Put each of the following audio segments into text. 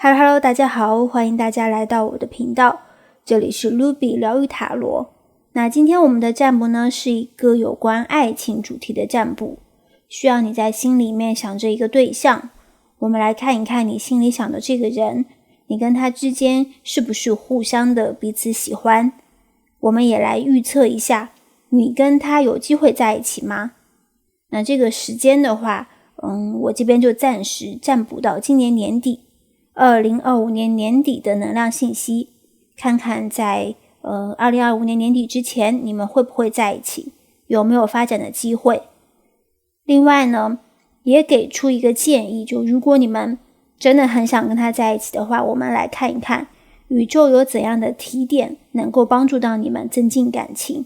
Hello， 大家好，欢迎大家来到我的频道，这里是 Ruby 疗愈塔罗。那今天我们的占卜呢，是一个有关爱情主题的占卜，需要你在心里面想着一个对象，我们来看一看你心里想的这个人，你跟他之间是不是互相的彼此喜欢？我们也来预测一下，你跟他有机会在一起吗？那这个时间的话，我这边就暂时占卜到今年年底，2025年年底的能量信息，看看在2025年年底之前你们会不会在一起，有没有发展的机会。另外呢，也给出一个建议，就如果你们真的很想跟他在一起的话，我们来看一看宇宙有怎样的提点能够帮助到你们增进感情。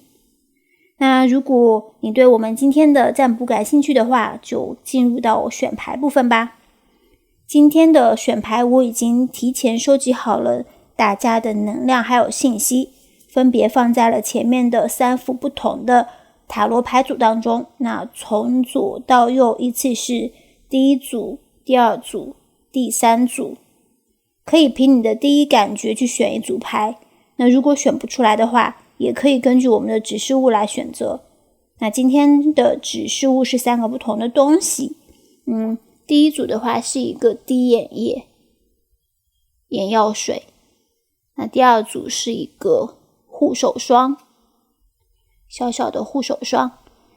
那如果你对我们今天的占卜感兴趣的话，就进入到选牌部分吧。今天的选牌我已经提前收集好了大家的能量还有信息，分别放在了前面的3副不同的塔罗牌组当中。那从左到右依次是第一组、第二组、第三组，可以凭你的第一感觉去选一组牌。那如果选不出来的话，也可以根据我们的指示物来选择。那今天的指示物是3个不同的东西。第一组的话是一个滴眼液、眼药水。那第二组是一个护手霜，小小的护手霜。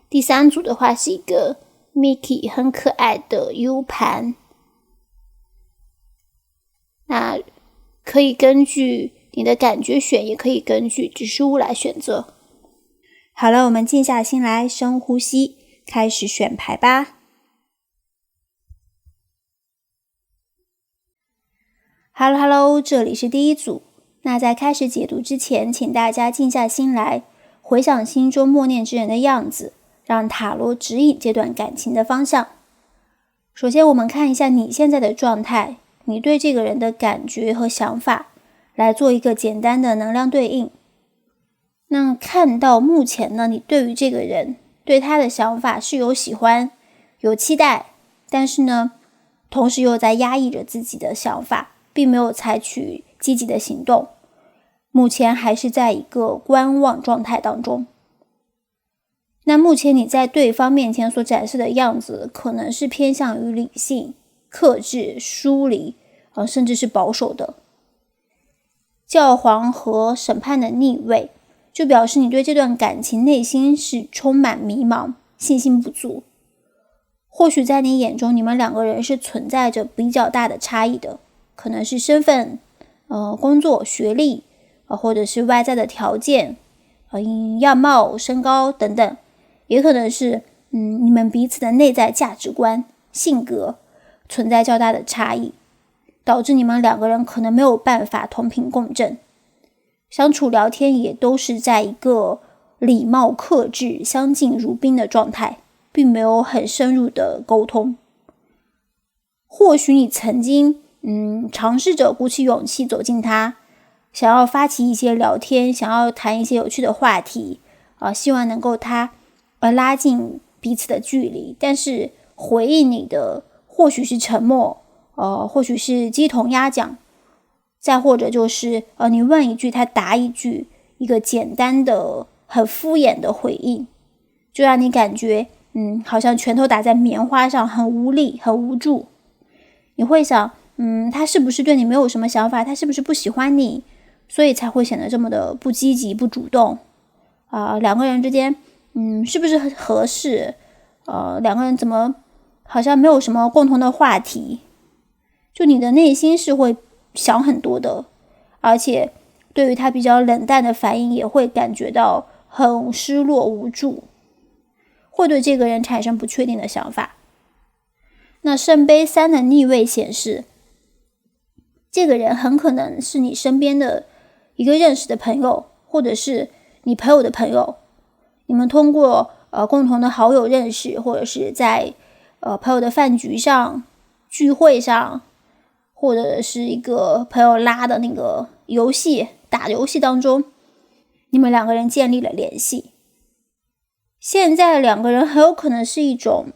第三组的话是一个 Mickey 很可爱的 U 盘。那可以根据你的感觉选，也可以根据指示物来选择。好了，我们静下心来，深呼吸，开始选牌吧。Hello， 这里是第一组。那在开始解读之前，请大家静下心来，回想心中默念之人的样子，让塔罗指引这段感情的方向。首先我们看一下你现在的状态，你对这个人的感觉和想法，来做一个简单的能量对应。那看到目前呢，你对于这个人，对他的想法是有喜欢、有期待，但是呢，同时又在压抑着自己的想法，并没有采取积极的行动，目前还是在一个观望状态当中。那目前你在对方面前所展示的样子，可能是偏向于理性、克制、疏离，甚至是保守的。教皇和审判的逆位，就表示你对这段感情内心是充满迷茫、信心不足。或许在你眼中，你们2个人是存在着比较大的差异的，可能是身份、工作、学历，或者是外在的条件，样貌、身高等等，也可能是你们彼此的内在价值观、性格存在较大的差异，导致你们2个人可能没有办法同频共振，相处聊天也都是在一个礼貌、克制、相敬如宾的状态，并没有很深入的沟通。或许你曾经尝试着鼓起勇气走近他，想要发起一些聊天，想要谈一些有趣的话题，希望能够他拉近彼此的距离，但是回应你的或许是沉默，或许是鸡同鸭讲，再或者就是你问一句他答一句，一个简单的很敷衍的回应，就让你感觉好像拳头打在棉花上，很无力很无助。你会想他是不是对你没有什么想法，他是不是不喜欢你，所以才会显得这么的不积极不主动，2个人之间是不是很合适，2个人怎么好像没有什么共同的话题。就你的内心是会想很多的，而且对于他比较冷淡的反应也会感觉到很失落无助，会对这个人产生不确定的想法。那圣杯3的逆位显示，这个人很可能是你身边的一个认识的朋友，或者是你朋友的朋友，你们通过共同的好友认识，或者是在朋友的饭局上、聚会上，或者是一个朋友拉的那个游戏打游戏当中，你们2个人建立了联系。现在2个人很有可能是一种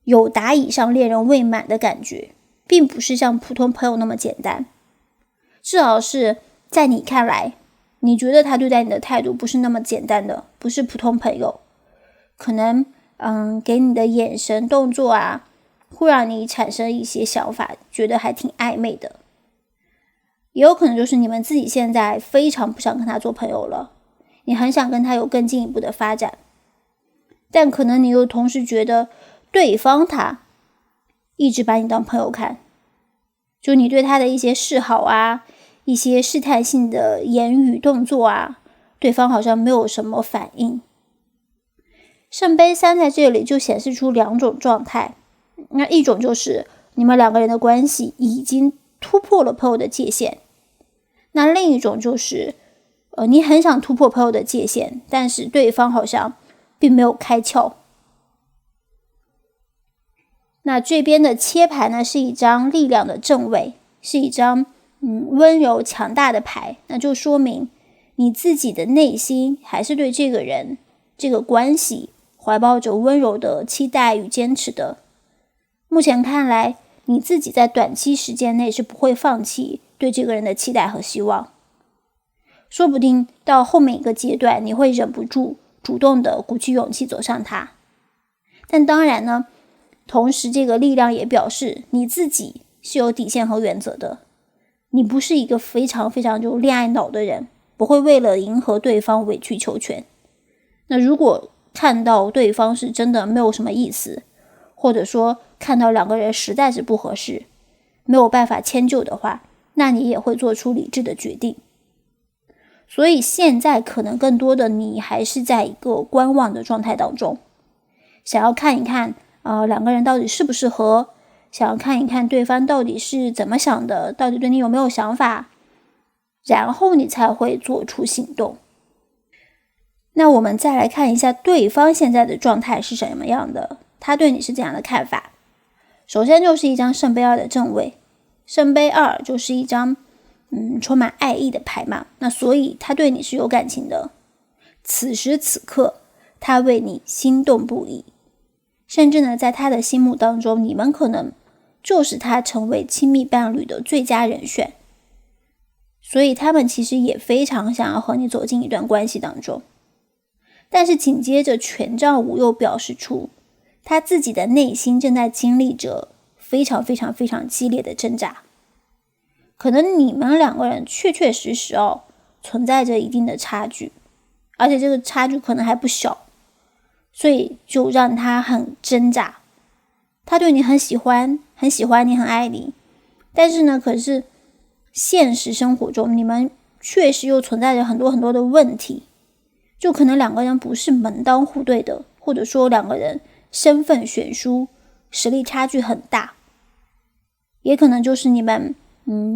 有达以上恋人未满的感觉，并不是像普通朋友那么简单。至少是在你看来，你觉得他对待你的态度不是那么简单的，不是普通朋友。可能给你的眼神动作啊，会让你产生一些想法，觉得还挺暧昧的。也有可能就是你们自己现在非常不想跟他做朋友了，你很想跟他有更进一步的发展，但可能你又同时觉得对方他一直把你当朋友看，就你对他的一些示好啊，一些试探性的言语动作啊，对方好像没有什么反应。圣杯3在这里就显示出2种状态，那一种就是你们2个人的关系已经突破了朋友的界限，那另一种就是你很想突破朋友的界限，但是对方好像并没有开窍。那这边的切牌呢，是一张力量的正位，是一张温柔强大的牌，那就说明你自己的内心还是对这个人这个关系怀抱着温柔的期待与坚持的。目前看来，你自己在短期时间内是不会放弃对这个人的期待和希望，说不定到后面一个阶段，你会忍不住主动的鼓起勇气走向他。但当然呢，同时这个力量也表示你自己是有底线和原则的，你不是一个非常非常就恋爱脑的人，不会为了迎合对方委曲求全。那如果看到对方是真的没有什么意思，或者说看到2个人实在是不合适，没有办法迁就的话，那你也会做出理智的决定。所以现在可能更多的你还是在一个观望的状态当中，想要看一看2个人到底适不适合，想要看一看对方到底是怎么想的，到底对你有没有想法，然后你才会做出行动。那我们再来看一下对方现在的状态是什么样的，他对你是怎样的看法。首先就是一张圣杯2的正位，圣杯2就是一张充满爱意的牌嘛，那所以他对你是有感情的。此时此刻他为你心动不已，甚至呢在他的心目当中，你们可能就是他成为亲密伴侣的最佳人选，所以他们其实也非常想要和你走进一段关系当中。但是紧接着权杖5又表示出他自己的内心正在经历着非常非常非常激烈的挣扎，可能你们2个人确确实实存在着一定的差距，而且这个差距可能还不小，所以就让他很挣扎。他对你很喜欢，很喜欢你，很爱你，但是呢，可是现实生活中你们确实又存在着很多很多的问题，就可能2个人不是门当户对的，或者说2个人身份悬殊，实力差距很大，也可能就是你们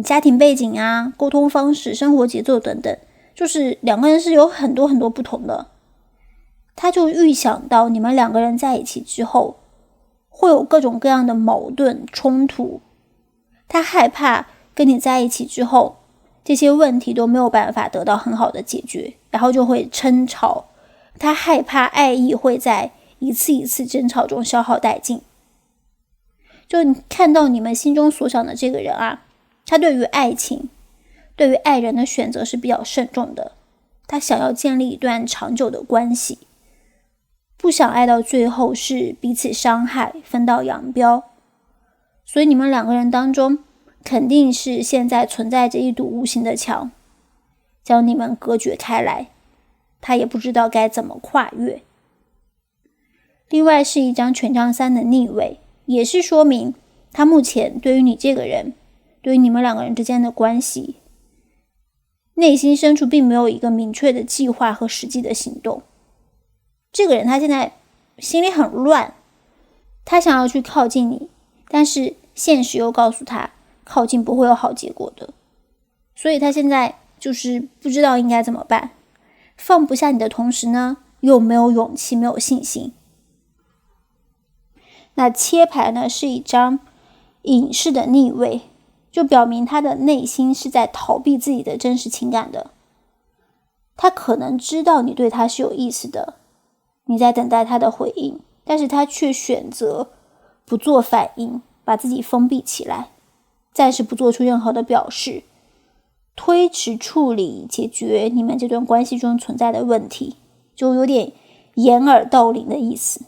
家庭背景啊、沟通方式、生活节奏等等，就是2个人是有很多很多不同的。他就预想到你们2个人在一起之后会有各种各样的矛盾冲突，他害怕跟你在一起之后这些问题都没有办法得到很好的解决，然后就会争吵，他害怕爱意会在一次一次争吵中消耗殆尽。就你看到你们心中所想的这个人啊，他对于爱情，对于爱人的选择是比较慎重的，他想要建立一段长久的关系，不想爱到最后是彼此伤害，分道扬镳。所以你们2个人当中肯定是现在存在着一堵无形的墙，将你们隔绝开来，他也不知道该怎么跨越。另外是一张权杖3的逆位，也是说明他目前对于你这个人，对于你们2个人之间的关系，内心深处并没有一个明确的计划和实际的行动。这个人他现在心里很乱，他想要去靠近你，但是现实又告诉他靠近不会有好结果的，所以他现在就是不知道应该怎么办，放不下你的同时呢，又没有勇气，没有信心。那切牌呢是一张隐士的逆位，就表明他的内心是在逃避自己的真实情感的。他可能知道你对他是有意思的，你在等待他的回应，但是他却选择不做反应，把自己封闭起来。暂时不做出任何的表示，推迟处理解决你们这段关系中存在的问题，就有点掩耳盗铃的意思。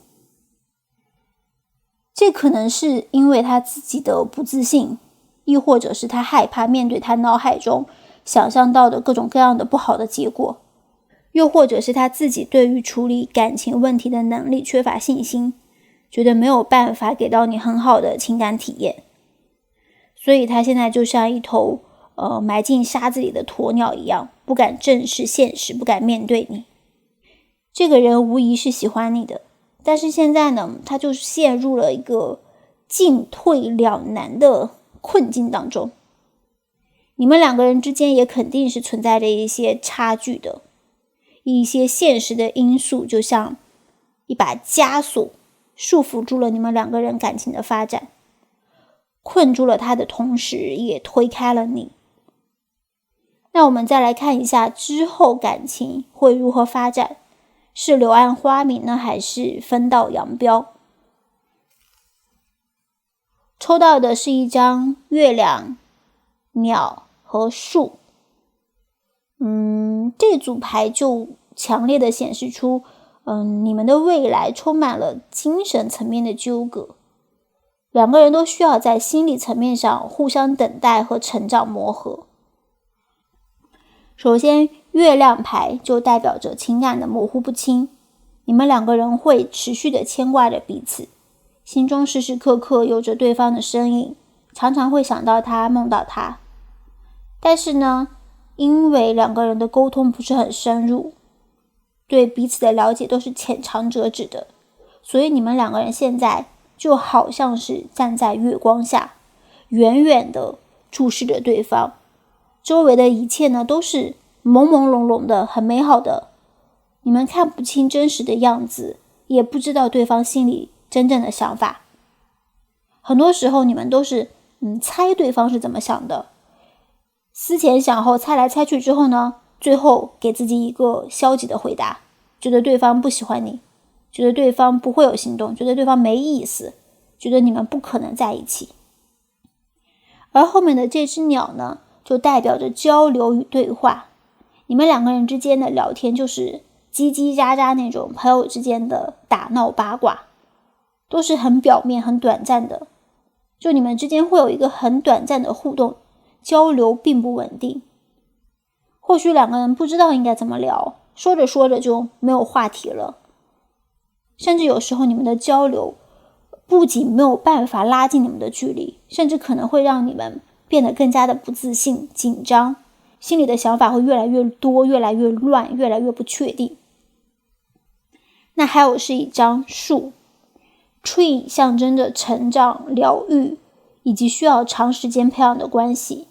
这可能是因为他自己的不自信，亦或者是他害怕面对他脑海中想象到的各种各样的不好的结果，又或者是他自己对于处理感情问题的能力缺乏信心，觉得没有办法给到你很好的情感体验，所以他现在就像一头埋进沙子里的鸵鸟一样，不敢正视现实，不敢面对你。这个人无疑是喜欢你的，但是现在呢，他就陷入了一个进退两难的困境当中。你们两个人之间也肯定是存在着一些差距的，一些现实的因素就像一把枷锁束缚住了你们两个人感情的发展，困住了他的同时也推开了你。那我们再来看一下之后感情会如何发展，是柳暗花明呢，还是分道扬镳？抽到的是一张月亮、鸟和树。这组牌就强烈的显示出你们的未来充满了精神层面的纠葛，两个人都需要在心理层面上互相等待和成长磨合。首先，月亮牌就代表着情感的模糊不清，你们两个人会持续的牵挂着彼此，心中时时刻刻有着对方的身影，常常会想到他，梦到他。但是呢，因为两个人的沟通不是很深入，对彼此的了解都是浅尝辄止的，所以你们两个人现在就好像是站在月光下，远远的注视着对方，周围的一切呢都是朦朦胧胧的，很美好的，你们看不清真实的样子，也不知道对方心里真正的想法。很多时候你们都是猜对方是怎么想的，思前想后，猜来猜去之后呢，最后给自己一个消极的回答，觉得对方不喜欢你，觉得对方不会有行动，觉得对方没意思，觉得你们不可能在一起。而后面的这只鸟呢，就代表着交流与对话，你们两个人之间的聊天就是叽叽喳喳那种朋友之间的打闹八卦，都是很表面很短暂的，就你们之间会有一个很短暂的互动，交流并不稳定，或许两个人不知道应该怎么聊，说着说着就没有话题了，甚至有时候你们的交流不仅没有办法拉近你们的距离，甚至可能会让你们变得更加的不自信、紧张，心里的想法会越来越多，越来越乱，越来越不确定。那还有是一张树， Tree 象征着成长、疗愈以及需要长时间培养的关系。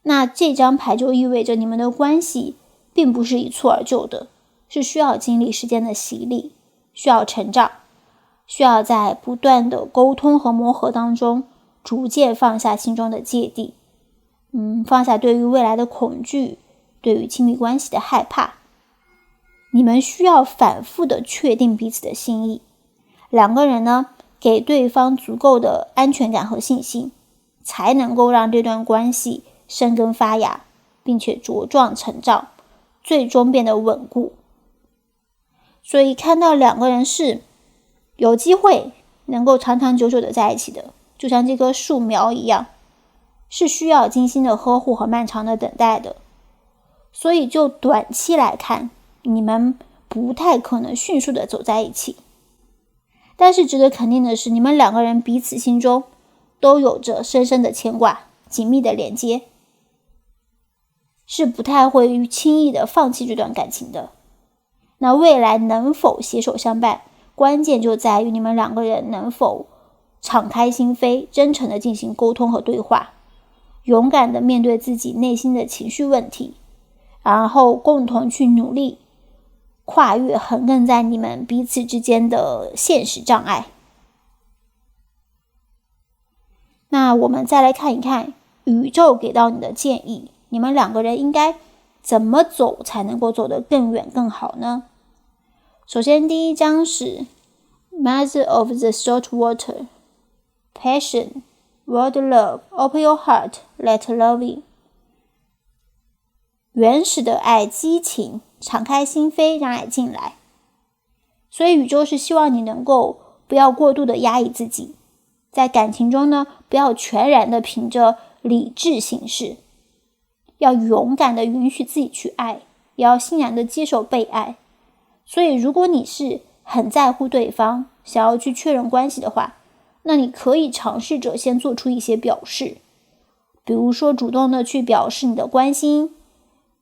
那这张牌就意味着你们的关系并不是一蹴而就的，是需要经历时间的洗礼，需要成长，需要在不断的沟通和磨合当中逐渐放下心中的芥蒂，放下对于未来的恐惧，对于亲密关系的害怕。你们需要反复的确定彼此的心意，两个人呢，给对方足够的安全感和信心，才能够让这段关系生根发芽，并且茁壮成长，最终变得稳固。所以看到两个人是有机会能够长长久久的在一起的，就像这棵树苗一样，是需要精心的呵护和漫长的等待的。所以就短期来看，你们不太可能迅速的走在一起。但是值得肯定的是，你们两个人彼此心中都有着深深的牵挂，紧密的连接，是不太会轻易的放弃这段感情的。那未来能否携手相伴，关键就在于你们两个人能否敞开心扉，真诚的进行沟通和对话，勇敢的面对自己内心的情绪问题，然后共同去努力跨越横亘在你们彼此之间的现实障碍。那我们再来看一看宇宙给到你的建议，你们两个人应该怎么走才能够走得更远更好呢？首先第一张是 Mother of the Salt Water Passion World love, open your heart, let love in。原始的爱，激情，敞开心扉，让爱进来。所以宇宙是希望你能够不要过度的压抑自己，在感情中呢，不要全然的凭着理智行事，要勇敢的允许自己去爱，也要欣然的接受被爱。所以如果你是很在乎对方，想要去确认关系的话，那你可以尝试着先做出一些表示，比如说主动的去表示你的关心、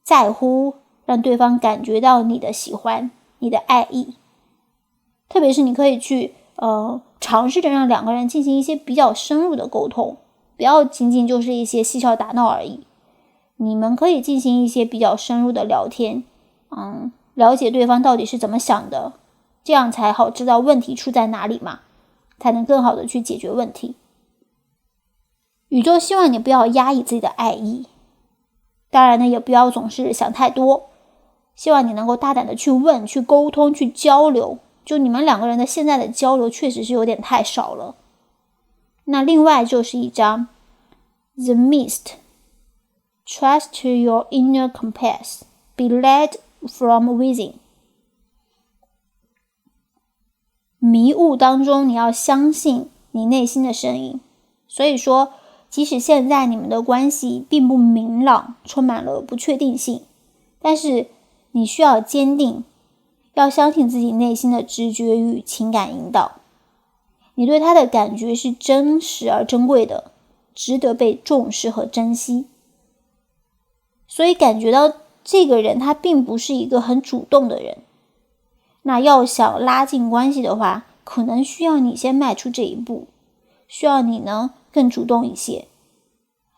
在乎，让对方感觉到你的喜欢、你的爱意。特别是你可以去尝试着让两个人进行一些比较深入的沟通，不要仅仅就是一些嬉笑打闹而已。你们可以进行一些比较深入的聊天，了解对方到底是怎么想的，这样才好知道问题出在哪里嘛，才能更好的去解决问题。宇宙希望你不要压抑自己的爱意，当然呢，也不要总是想太多，希望你能够大胆的去问、去沟通、去交流。就你们两个人的现在的交流确实是有点太少了。那另外就是一张 The Mist, Trust your inner compass, be led from within。 迷雾当中你要相信你内心的声音。所以说即使现在你们的关系并不明朗，充满了不确定性，但是你需要坚定，要相信自己内心的直觉与情感引导。你对他的感觉是真实而珍贵的，值得被重视和珍惜。所以感觉到这个人他并不是一个很主动的人，那要想拉近关系的话，可能需要你先迈出这一步，需要你呢更主动一些。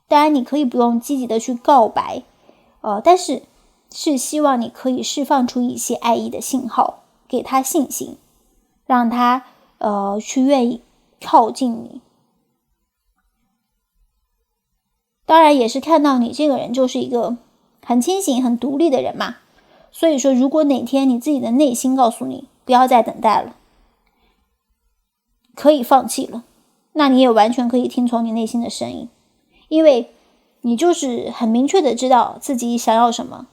当然你可以不用积极的去告白，但是希望你可以释放出一些爱意的信号，给他信心，让他去愿意靠近你。当然也是看到你这个人就是一个很清醒、很独立的人嘛。所以说如果哪天你自己的内心告诉你不要再等待了，可以放弃了，那你也完全可以听从你内心的声音，因为你就是很明确的知道自己想要什么，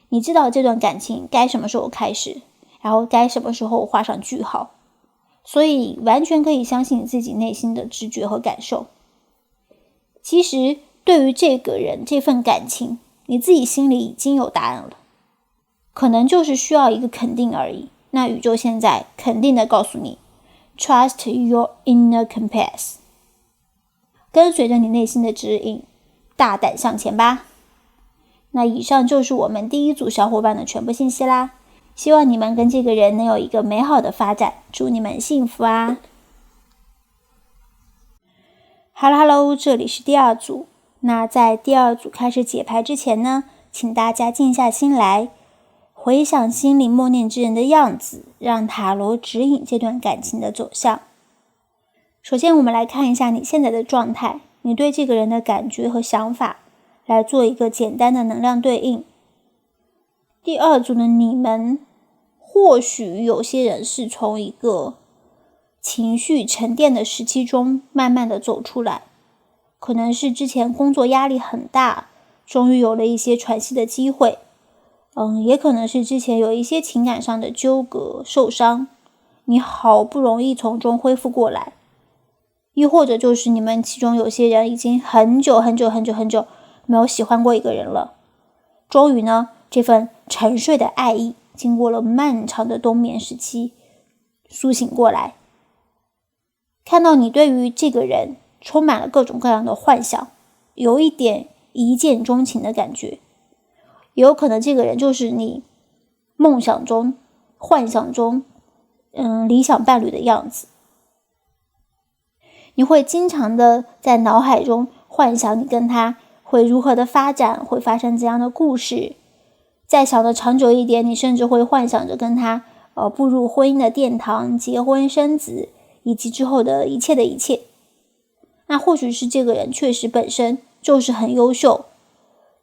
你知道这段感情该什么时候开始，然后该什么时候画上句号，所以完全可以相信自己内心的直觉和感受。其实对于这个人这份感情，你自己心里已经有答案了，可能就是需要一个肯定而已。那宇宙现在肯定的告诉你 Trust your inner compass， 跟随着你内心的指引，大胆向前吧。那以上就是我们第一组小伙伴的全部信息啦，希望你们跟这个人能有一个美好的发展，祝你们幸福啊。Hello， 这里是第二组。那在第二组开始解牌之前呢，请大家静下心来，回想心里默念之人的样子，让塔罗指引这段感情的走向。首先我们来看一下你现在的状态，你对这个人的感觉和想法，来做一个简单的能量对应。第二组的你们，或许有些人是从一个情绪沉淀的时期中慢慢的走出来，可能是之前工作压力很大，终于有了一些喘息的机会，也可能是之前有一些情感上的纠葛受伤，你好不容易从中恢复过来。亦或者就是你们其中有些人已经很久没有喜欢过一个人了，终于呢这份沉睡的爱意经过了漫长的冬眠时期苏醒过来，看到你对于这个人充满了各种各样的幻想，有一点一见钟情的感觉，也有可能这个人就是你梦想中幻想中理想伴侣的样子。你会经常的在脑海中幻想你跟他会如何的发展，会发生怎样的故事。再想的长久一点，你甚至会幻想着跟他步入婚姻的殿堂，结婚生子，以及之后的一切的一切。那或许是这个人确实本身就是很优秀，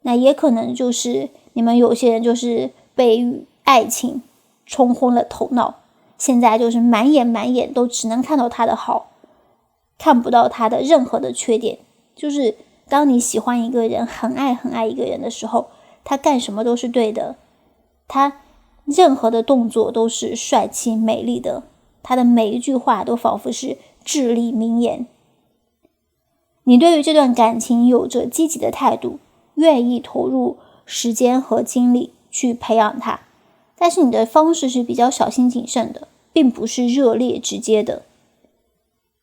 那也可能就是你们有些人就是被爱情冲昏了头脑，现在就是满眼都只能看到他的好，看不到他的任何的缺点。就是当你喜欢一个人，很爱很爱一个人的时候，他干什么都是对的，他任何的动作都是帅气美丽的，他的每一句话都仿佛是至理名言。你对于这段感情有着积极的态度，愿意投入时间和精力去培养它，但是你的方式是比较小心谨慎的，并不是热烈直接的，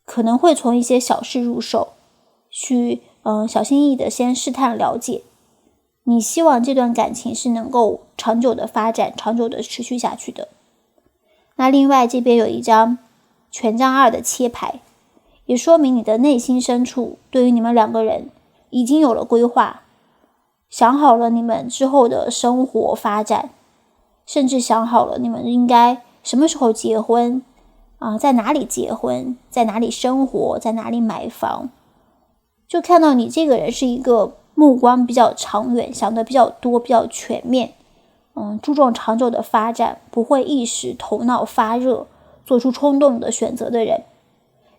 可能会从一些小事入手，去小心翼翼的先试探了解。你希望这段感情是能够长久的发展，长久的持续下去的。那另外这边有一张权杖2的切牌，也说明你的内心深处对于你们两个人已经有了规划，想好了你们之后的生活发展，甚至想好了你们应该什么时候结婚在哪里结婚，在哪里生活，在哪里买房。就看到你这个人是一个目光比较长远，想的比较多，比较全面，注重长久的发展，不会一时头脑发热做出冲动的选择的人。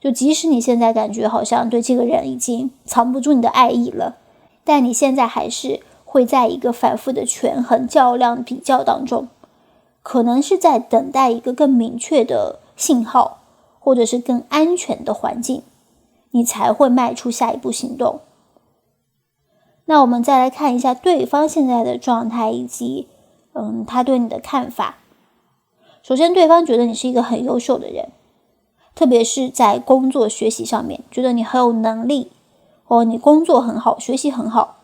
就即使你现在感觉好像对这个人已经藏不住你的爱意了，但你现在还是会在一个反复的权衡、较量、比较当中，可能是在等待一个更明确的信号，或者是更安全的环境，你才会迈出下一步行动。那我们再来看一下对方现在的状态，以及他对你的看法。首先，对方觉得你是一个很优秀的人，特别是在工作学习上面，觉得你很有能力，你工作很好，学习很好，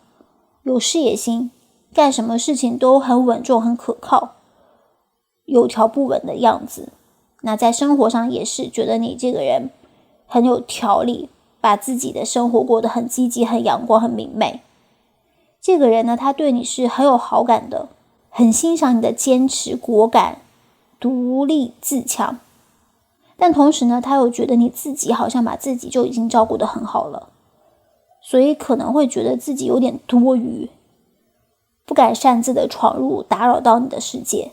有事业心，干什么事情都很稳重，很可靠，有条不紊的样子。那在生活上也是觉得你这个人很有条理，把自己的生活过得很积极，很阳光，很明媚。这个人呢，他对你是很有好感的，很欣赏你的坚持、果敢、独立自强。但同时呢，他又觉得你自己好像把自己就已经照顾得很好了，所以可能会觉得自己有点多余，不敢擅自的闯入，打扰到你的世界。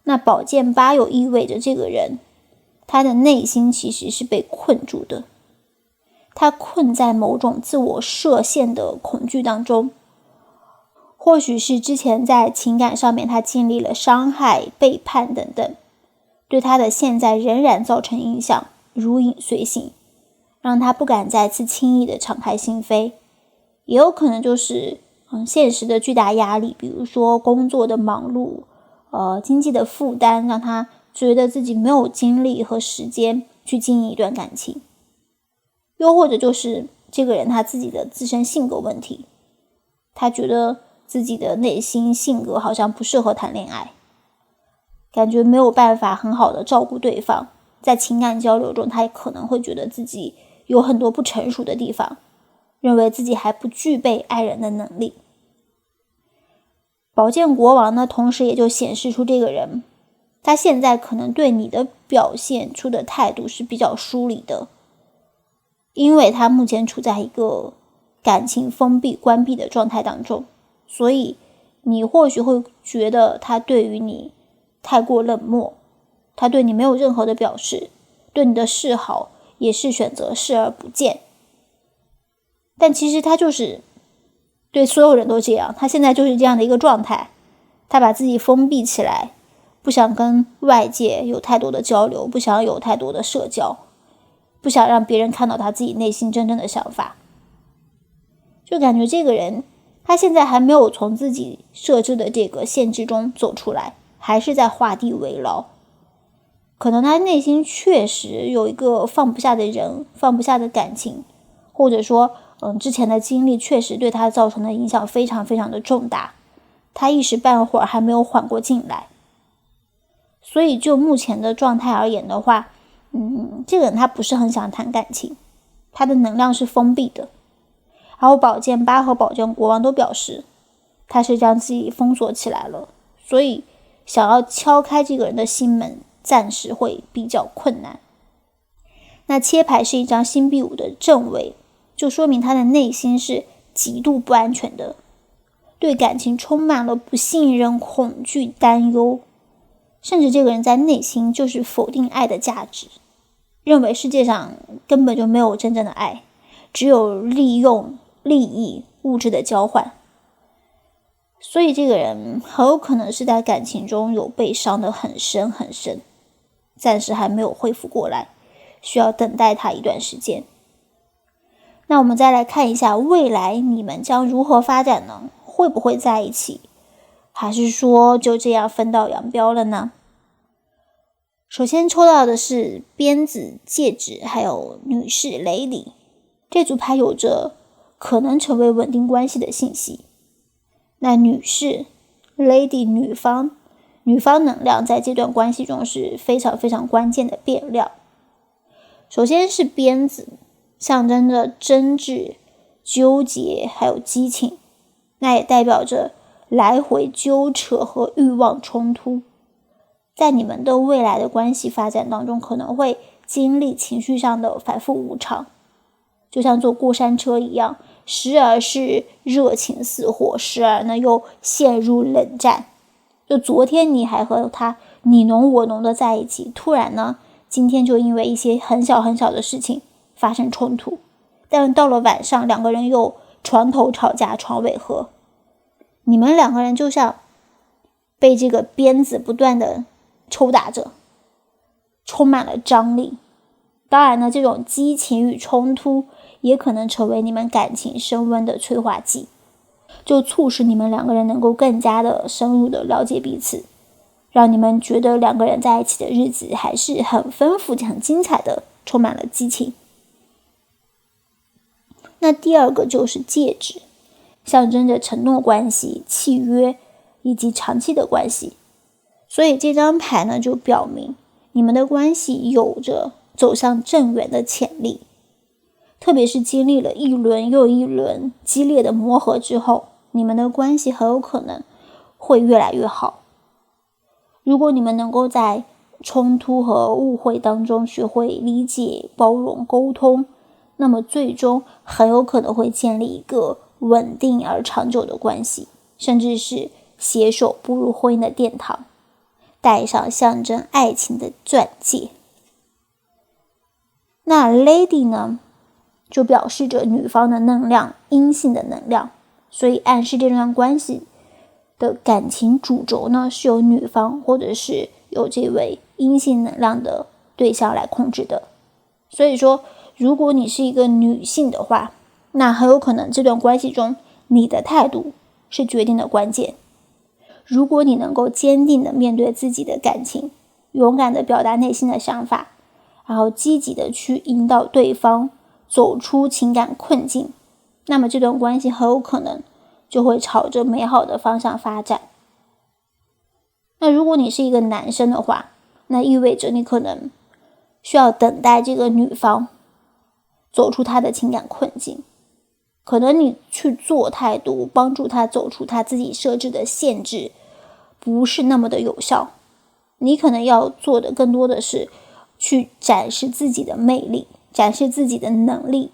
那宝剑8又意味着这个人，他的内心其实是被困住的，他困在某种自我设限的恐惧当中，或许是之前在情感上面他经历了伤害、背叛等等，对他的现在仍然造成影响，如影随形，让他不敢再次轻易的敞开心扉。也有可能就是现实的巨大压力，比如说工作的忙碌，经济的负担，让他觉得自己没有精力和时间去经营一段感情。又或者就是这个人他自己的自身性格问题，他觉得自己的内心性格好像不适合谈恋爱，感觉没有办法很好的照顾对方，在情感交流中他也可能会觉得自己有很多不成熟的地方，认为自己还不具备爱人的能力。宝剑国王呢，同时也就显示出这个人他现在可能对你的表现出的态度是比较疏离的，因为他目前处在一个感情封闭关闭的状态当中，所以你或许会觉得他对于你太过冷漠，他对你没有任何的表示，对你的示好也是选择视而不见。但其实他就是对所有人都这样，他现在就是这样的一个状态，他把自己封闭起来，不想跟外界有太多的交流，不想有太多的社交，不想让别人看到他自己内心真正的想法。就感觉这个人他现在还没有从自己设置的这个限制中走出来，还是在画地为牢。可能他内心确实有一个放不下的人，放不下的感情，或者说之前的经历确实对他造成的影响非常非常的重大，他一时半会儿还没有缓过劲来。所以就目前的状态而言的话，这个人他不是很想谈感情，他的能量是封闭的。然后宝剑8和宝剑国王都表示他是将自己封锁起来了，所以想要敲开这个人的心门暂时会比较困难。那切牌是一张星币5的正位，就说明他的内心是极度不安全的，对感情充满了不信任、恐惧、担忧，甚至这个人在内心就是否定爱的价值。认为世界上根本就没有真正的爱，只有利用、利益、物质的交换。所以这个人很有可能是在感情中有被伤得很深很深，暂时还没有恢复过来，需要等待他一段时间。那我们再来看一下未来你们将如何发展呢？会不会在一起？还是说就这样分道扬镳了呢？首先抽到的是鞭子、戒指还有女士 Lady， 这组牌有着可能成为稳定关系的信息。那女士 Lady 女方能量在这段关系中是非常非常关键的变量。首先是鞭子，象征着争执、纠结还有激情，那也代表着来回纠扯和欲望冲突。在你们的未来的关系发展当中，可能会经历情绪上的反复无常，就像坐过山车一样，时而是热情似火，时而呢又陷入冷战。就昨天你还和他你侬我侬的在一起，突然呢今天就因为一些很小很小的事情发生冲突，但到了晚上两个人又床头吵架床尾和。你们两个人就像被这个鞭子不断的抽打着，充满了张力。当然呢，这种激情与冲突也可能成为你们感情升温的催化剂，就促使你们两个人能够更加的深入的了解彼此，让你们觉得两个人在一起的日子还是很丰富、很精彩的，充满了激情。那第二个就是戒指，象征着承诺关系、契约以及长期的关系。所以这张牌呢，就表明你们的关系有着走向正缘的潜力，特别是经历了一轮又一轮激烈的磨合之后，你们的关系很有可能会越来越好。如果你们能够在冲突和误会当中学会理解、包容、沟通，那么最终很有可能会建立一个稳定而长久的关系，甚至是携手步入婚姻的殿堂，戴上象征爱情的钻戒。那 Lady 呢，就表示着女方的能量，阴性的能量，所以暗示这段关系的感情主轴呢，是由女方或者是由这位阴性能量的对象来控制的。所以说，如果你是一个女性的话，那很有可能这段关系中你的态度是决定的关键。如果你能够坚定的面对自己的感情，勇敢的表达内心的想法，然后积极的去引导对方走出情感困境，那么这段关系很有可能就会朝着美好的方向发展。那如果你是一个男生的话，那意味着你可能需要等待这个女方走出她的情感困境，可能你去做太多帮助她走出她自己设置的限制不是那么的有效，你可能要做的更多的是去展示自己的魅力，展示自己的能力，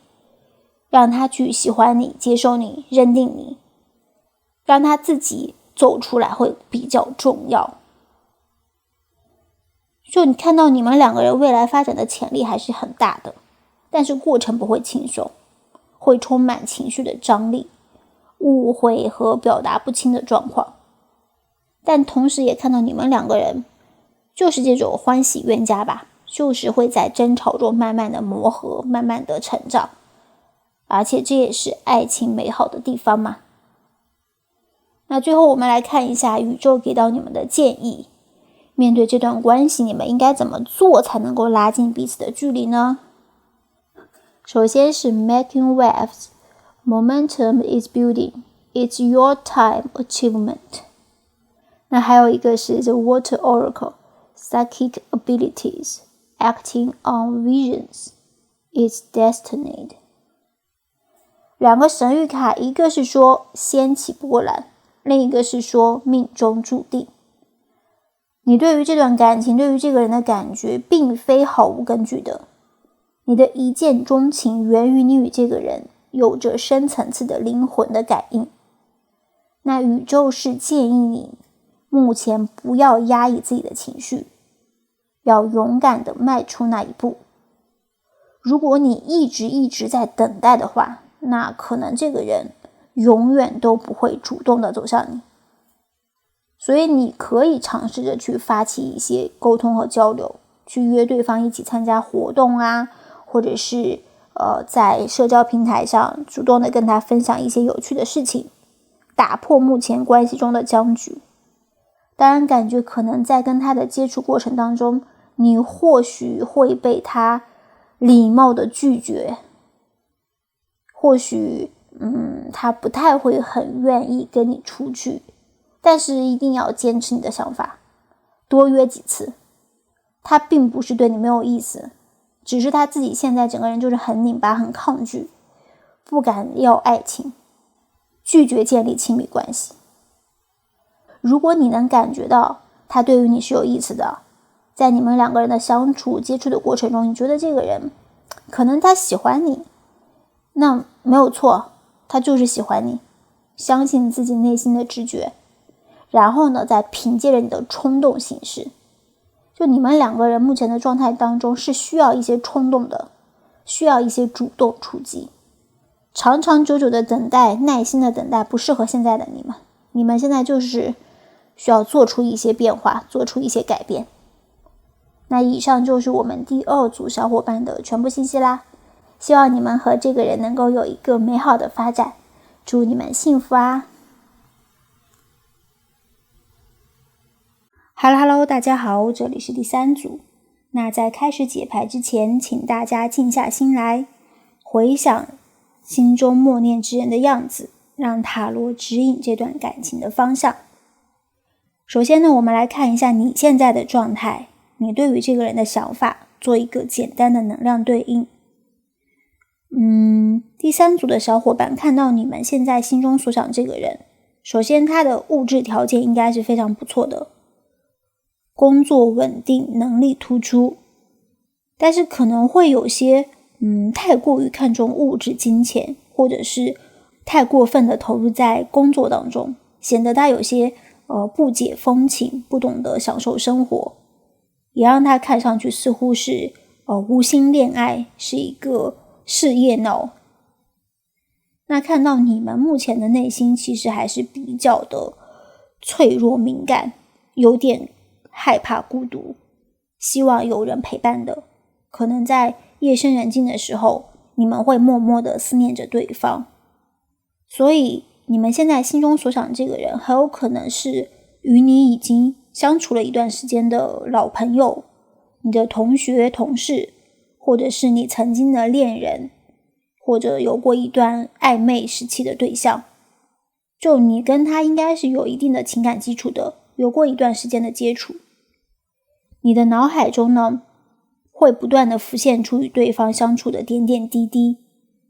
让她去喜欢你、接受你、认定你，让她自己走出来会比较重要。就你看到你们两个人未来发展的潜力还是很大的，但是过程不会轻松，会充满情绪的张力、误会和表达不清的状况。但同时也看到你们两个人就是这种欢喜冤家吧，就是会在争吵中慢慢的磨合，慢慢的成长，而且这也是爱情美好的地方嘛。那最后我们来看一下宇宙给到你们的建议，面对这段关系你们应该怎么做才能够拉近彼此的距离呢？首先是 Making waves, momentum is building, it's your time achievement。 那还有一个是 The Water Oracle, Psychic abilities, acting on visions, it's destined。 两个神谕卡，一个是说掀起波澜，另一个是说命中注定。你对于这段感情，对于这个人的感觉并非毫无根据的，你的一见钟情源于你与这个人有着深层次的灵魂的感应。那宇宙是建议你目前不要压抑自己的情绪，要勇敢的迈出那一步，如果你一直在等待的话，那可能这个人永远都不会主动的走向你。所以你可以尝试着去发起一些沟通和交流，去约对方一起参加活动啊，或者是在社交平台上主动的跟他分享一些有趣的事情，打破目前关系中的僵局。当然，感觉可能在跟他的接触过程当中，你或许会被他礼貌的拒绝，或许他不太会很愿意跟你出去，但是一定要坚持你的想法，多约几次。他并不是对你没有意思，只是他自己现在整个人就是很拧巴，很抗拒，不敢要爱情，拒绝建立亲密关系。如果你能感觉到他对于你是有意思的，在你们两个人的相处接触的过程中，你觉得这个人可能他喜欢你，那没有错，他就是喜欢你，相信自己内心的直觉，然后呢，再凭借着你的冲动行事。就你们两个人目前的状态当中是需要一些冲动的，需要一些主动出击。长长久久的等待，耐心的等待不适合现在的你们，你们现在就是需要做出一些变化，做出一些改变。那以上就是我们第2组小伙伴的全部信息啦，希望你们和这个人能够有一个美好的发展，祝你们幸福啊。Hello， 大家好，这里是第3组。那在开始解牌之前，请大家静下心来，回想心中默念之人的样子，让塔罗指引这段感情的方向。首先呢，我们来看一下你现在的状态，你对于这个人的想法，做一个简单的能量对应。第3组的小伙伴看到你们现在心中所想这个人，首先他的物质条件应该是非常不错的，工作稳定，能力突出，但是可能会有些太过于看重物质金钱，或者是太过分的投入在工作当中，显得他有些不解风情，不懂得享受生活，也让他看上去似乎是无心恋爱，是一个事业脑。那看到你们目前的内心其实还是比较的脆弱敏感，有点害怕孤独，希望有人陪伴的。可能在夜深人静的时候，你们会默默的思念着对方。所以你们现在心中所想这个人，很有可能是与你已经相处了一段时间的老朋友，你的同学、同事，或者是你曾经的恋人，或者有过一段暧昧时期的对象。就你跟他应该是有一定的情感基础的，有过一段时间的接触。你的脑海中呢，会不断的浮现出与对方相处的点点滴滴，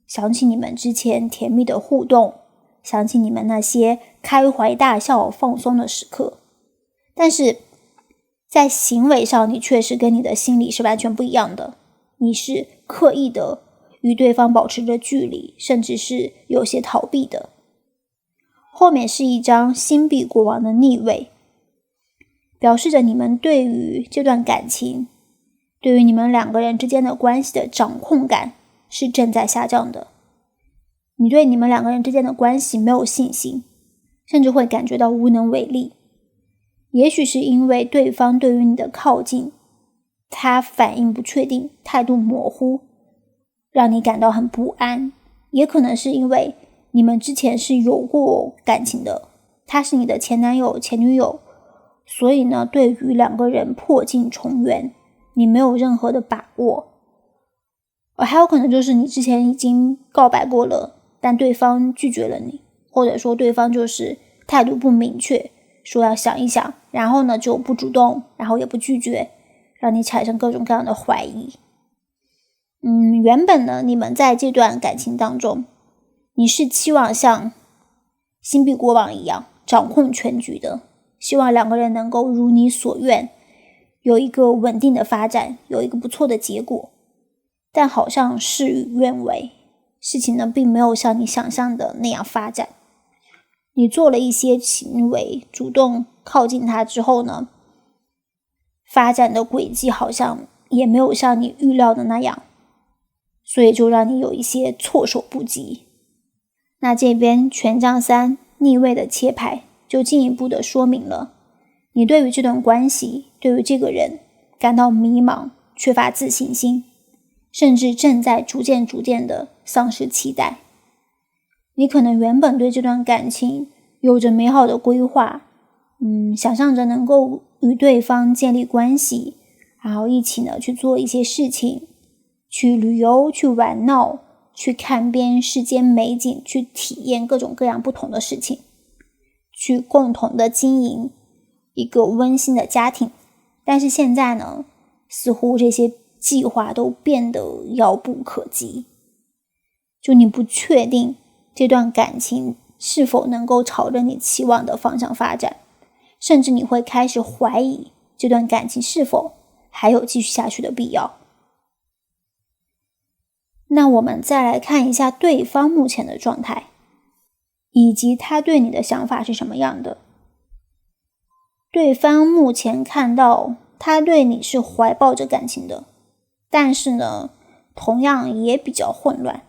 想起你们之前甜蜜的互动，想起你们那些开怀大笑放松的时刻。但是在行为上，你确实跟你的心理是完全不一样的，你是刻意的与对方保持着距离，甚至是有些逃避的。后面是一张星币国王的逆位，表示着你们对于这段感情，对于你们两个人之间的关系的掌控感是正在下降的。你对你们两个人之间的关系没有信心，甚至会感觉到无能为力。也许是因为对方对于你的靠近，他反应不确定，态度模糊，让你感到很不安。也可能是因为你们之前是有过感情的，他是你的前男友、前女友，所以呢，对于两个人破镜重圆，你没有任何的把握。还有可能就是你之前已经告白过了，但对方拒绝了你，或者说对方就是态度不明确，说要想一想，然后呢就不主动，然后也不拒绝，让你产生各种各样的怀疑。原本呢，你们在这段感情当中，你是期望像星币国王一样掌控全局的，希望两个人能够如你所愿，有一个稳定的发展，有一个不错的结果。但好像事与愿违，事情呢并没有像你想象的那样发展。你做了一些行为，主动靠近他之后呢，发展的轨迹好像也没有像你预料的那样。所以就让你有一些措手不及。那这边权杖3逆位的切牌就进一步的说明了你对于这段关系，对于这个人感到迷茫，缺乏自信心，甚至正在逐渐的丧失期待。你可能原本对这段感情有着美好的规划，想象着能够与对方建立关系，然后一起呢去做一些事情，去旅游，去玩闹，去看遍世间美景，去体验各种各样不同的事情，去共同的经营一个温馨的家庭。但是现在呢，似乎这些计划都变得遥不可及，就你不确定这段感情是否能够朝着你期望的方向发展，甚至你会开始怀疑这段感情是否还有继续下去的必要。那我们再来看一下对方目前的状态，以及他对你的想法是什么样的。对方目前看到他对你是怀抱着感情的，但是呢，同样也比较混乱。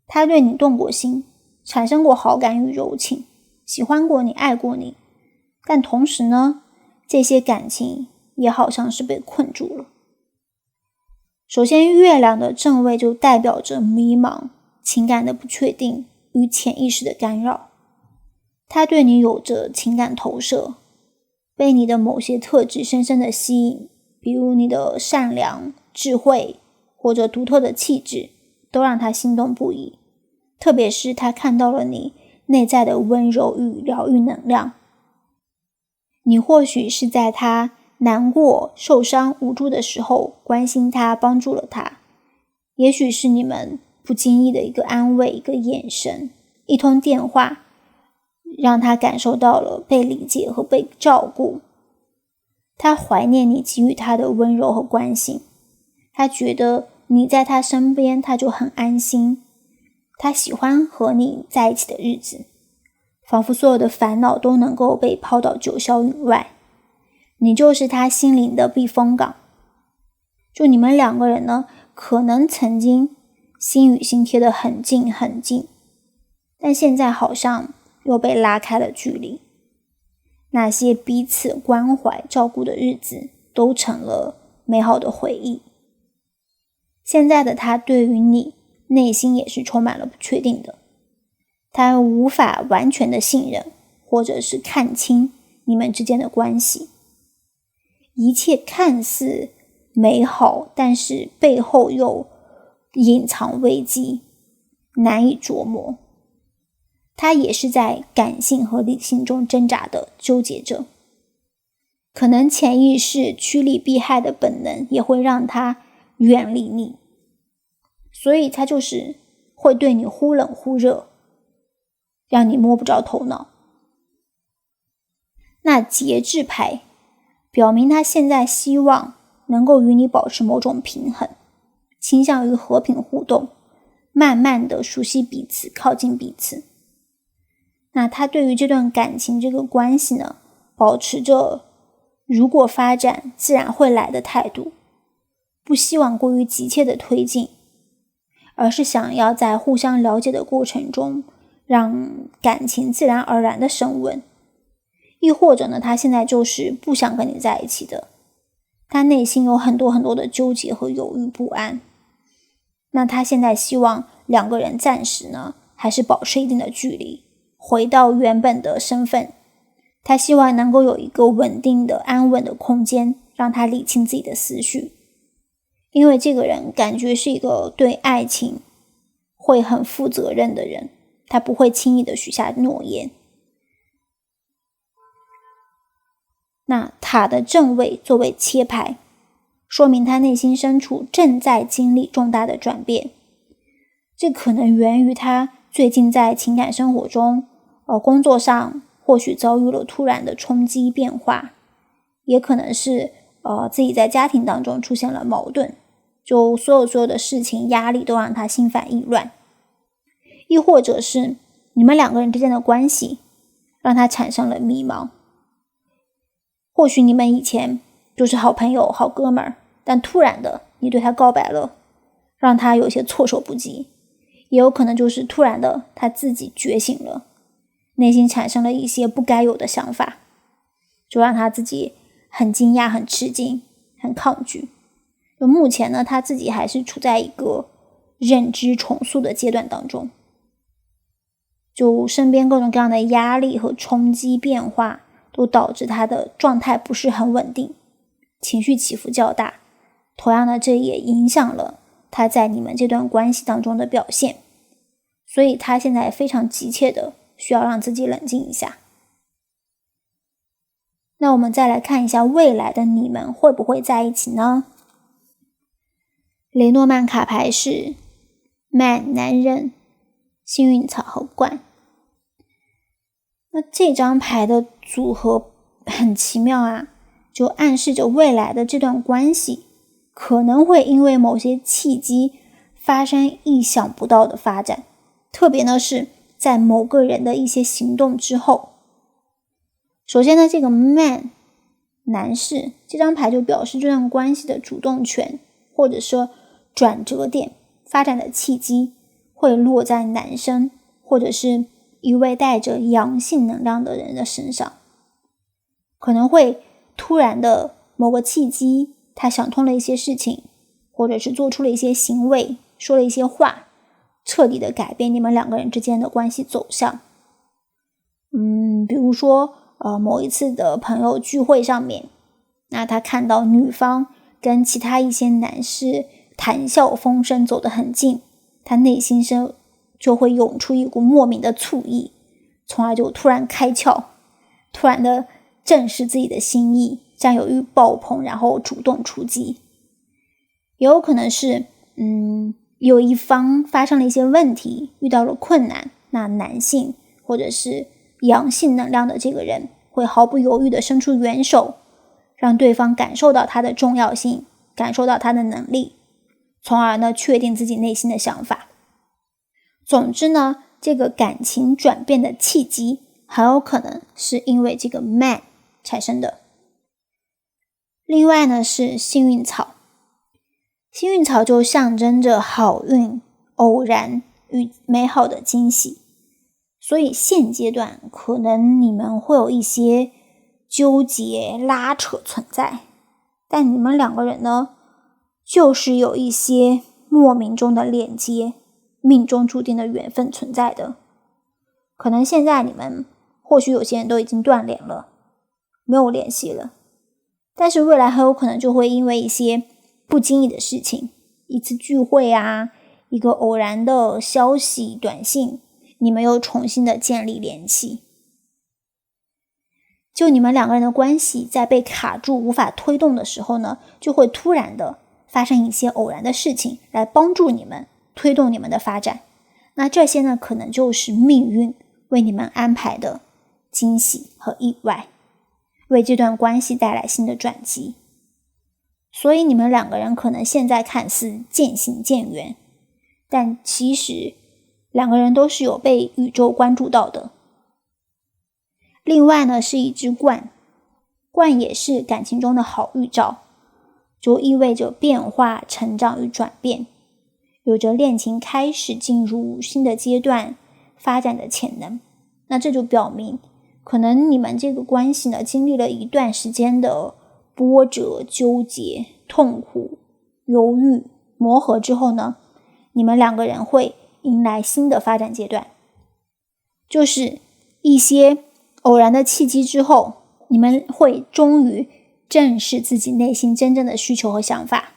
他对你动过心，产生过好感与柔情，喜欢过你，爱过你，但同时呢，这些感情也好像是被困住了。首先，月亮的正位就代表着迷茫、情感的不确定与潜意识的干扰。他对你有着情感投射，被你的某些特质深深的吸引，比如你的善良、智慧或者独特的气质，都让他心动不已。特别是他看到了你内在的温柔与疗愈能量。你或许是在他难过、受伤、无助的时候关心他，帮助了他，也许是你们不经意的一个安慰，一个眼神，一通电话，让他感受到了被理解和被照顾。他怀念你给予他的温柔和关心，他觉得你在他身边他就很安心，他喜欢和你在一起的日子，仿佛所有的烦恼都能够被抛到九霄云外。你就是他心灵的避风港。就你们两个人呢，可能曾经心与心贴得很近很近，但现在好像又被拉开了距离。那些彼此关怀照顾的日子都成了美好的回忆。现在的他对于你内心也是充满了不确定的，他无法完全的信任或者是看清你们之间的关系。一切看似美好，但是背后又隐藏危机，难以琢磨。他也是在感性和理性中挣扎的纠结着，可能潜意识趋利避害的本能也会让他远离你，所以他就是会对你忽冷忽热，让你摸不着头脑。那节制牌表明他现在希望能够与你保持某种平衡，倾向于和平互动，慢慢的熟悉彼此，靠近彼此。那他对于这段感情这个关系呢，保持着如果发展自然会来的态度，不希望过于急切的推进，而是想要在互相了解的过程中，让感情自然而然的升温。亦或者呢，他现在就是不想跟你在一起的，他内心有很多的纠结和犹豫不安。那他现在希望两个人暂时呢，还是保持一定的距离，回到原本的身份。他希望能够有一个稳定的、安稳的空间，让他理清自己的思绪。因为这个人感觉是一个对爱情会很负责任的人，他不会轻易的许下诺言。那塔的正位作为切牌，说明他内心深处正在经历重大的转变。这可能源于他最近在情感生活中，工作上或许遭遇了突然的冲击变化，也可能是自己在家庭当中出现了矛盾，就所有的事情压力都让他心烦意乱。亦或者是你们两个人之间的关系让他产生了迷茫。或许你们以前就是好朋友、好哥们儿，但突然的你对他告白了，让他有些措手不及，也有可能就是突然的他自己觉醒了，内心产生了一些不该有的想法，就让他自己很惊讶、很吃惊、很抗拒。就目前呢，他自己还是处在一个认知重塑的阶段当中，就身边各种各样的压力和冲击变化都导致他的状态不是很稳定，情绪起伏较大。同样的，这也影响了他在你们这段关系当中的表现，所以他现在非常急切的需要让自己冷静一下。那我们再来看一下未来的你们会不会在一起呢？雷诺曼卡牌是 Man 男人、幸运草和冠。那这张牌的组合很奇妙啊，就暗示着未来的这段关系可能会因为某些契机发生意想不到的发展，特别呢是在某个人的一些行动之后。首先呢，这个 Man 男士这张牌就表示这段关系的主动权或者说转折点发展的契机会落在男生或者是一位带着阳性能量的人的身上，可能会突然的某个契机，他想通了一些事情，或者是做出了一些行为，说了一些话，彻底的改变你们两个人之间的关系走向。比如说某一次的朋友聚会上面，那他看到女方跟其他一些男士谈笑风生走得很近，他内心就会涌出一股莫名的醋意，从而就突然开窍，突然的正视自己的心意，占有欲爆棚，然后主动出击。也有可能是有一方发生了一些问题，遇到了困难，那男性或者是阳性能量的这个人会毫不犹豫地伸出援手，让对方感受到他的重要性，感受到他的能力，从而呢确定自己内心的想法。总之呢，这个感情转变的契机很有可能是因为这个 Man 产生的。另外呢是幸运草，幸运草就象征着好运、偶然与美好的惊喜，所以现阶段可能你们会有一些纠结拉扯存在，但你们两个人呢就是有一些莫名中的连接，命中注定的缘分存在的。可能现在你们或许有些人都已经断联了，没有联系了，但是未来很有可能就会因为一些不经意的事情，一次聚会啊，一个偶然的消息短信，你们又重新的建立联系。就你们两个人的关系在被卡住无法推动的时候呢，就会突然的发生一些偶然的事情来帮助你们推动你们的发展。那这些呢可能就是命运为你们安排的惊喜和意外，为这段关系带来新的转机。所以你们两个人可能现在看似渐行渐远，但其实两个人都是有被宇宙关注到的。另外呢是一只鹳，鹳也是感情中的好预兆，就意味着变化、成长与转变，有着恋情开始进入新的阶段发展的潜能。那这就表明可能你们这个关系呢经历了一段时间的波折、纠结、痛苦、犹豫、磨合之后呢，你们两个人会迎来新的发展阶段，就是一些偶然的契机之后，你们会终于正视自己内心真正的需求和想法，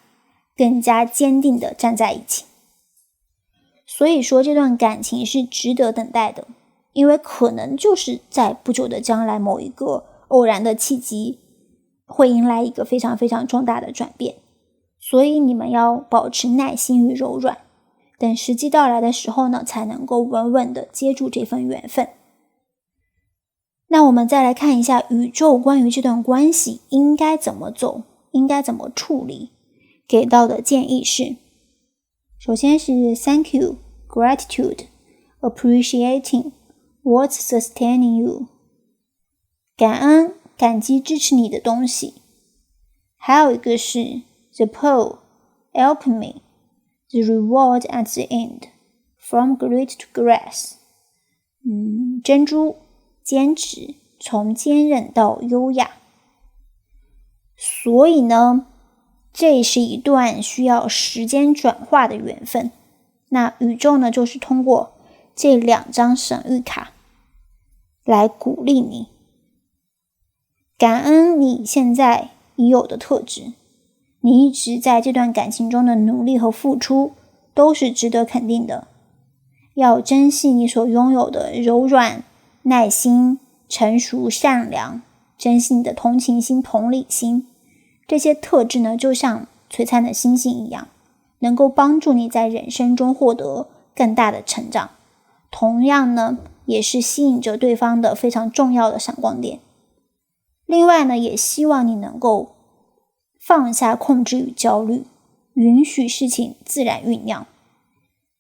更加坚定地站在一起。所以说这段感情是值得等待的，因为可能就是在不久的将来某一个偶然的契机会迎来一个非常非常重大的转变，所以你们要保持耐心与柔软，等时机到来的时候呢，才能够稳稳地接住这份缘分。那我们再来看一下宇宙关于这段关系应该怎么走，应该怎么处理，给到的建议是，首先是 Thank you, gratitude, appreciating what's sustaining you， 感恩、感激支持你的东西。还有一个是 The Pole, Alchemy， The reward at the end, from grit to grace. 珍珠，坚持，从坚韧到优雅。所以呢，这是一段需要时间转化的缘分。那宇宙呢，就是通过这2张神谕卡来鼓励你，感恩你现在已有的特质，你一直在这段感情中的努力和付出都是值得肯定的。要珍惜你所拥有的柔软、耐心、成熟、善良，珍惜你的同情心、同理心。这些特质呢，就像璀璨的星星一样，能够帮助你在人生中获得更大的成长。同样呢，也是吸引着对方的非常重要的闪光点。另外呢，也希望你能够放下控制与焦虑，允许事情自然酝酿。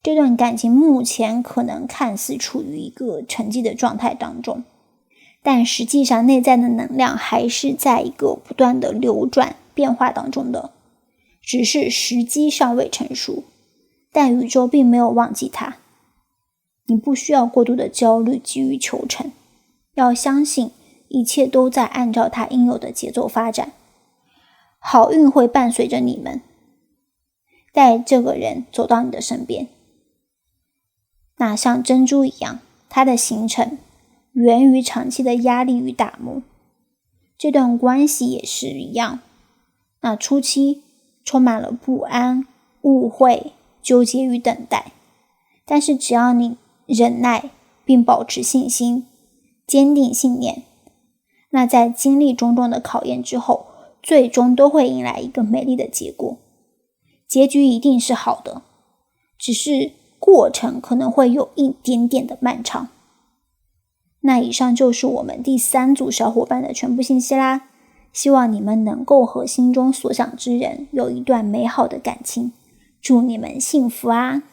这段感情目前可能看似处于一个沉寂的状态当中，但实际上内在的能量还是在一个不断的流转变化当中的，只是时机尚未成熟，但宇宙并没有忘记它。你不需要过度的焦虑急于求成，要相信一切都在按照它应有的节奏发展。好运会伴随着你们，带这个人走到你的身边。那像珍珠一样，它的形成源于长期的压力与打磨。这段关系也是一样，那初期充满了不安、误会、纠结与等待，但是只要你忍耐并保持信心，坚定信念，那在经历种种的考验之后，最终都会迎来一个美丽的结果。结局一定是好的，只是过程可能会有一点点的漫长。那以上就是我们第3组小伙伴的全部信息啦，希望你们能够和心中所想之人有一段美好的感情，祝你们幸福啊！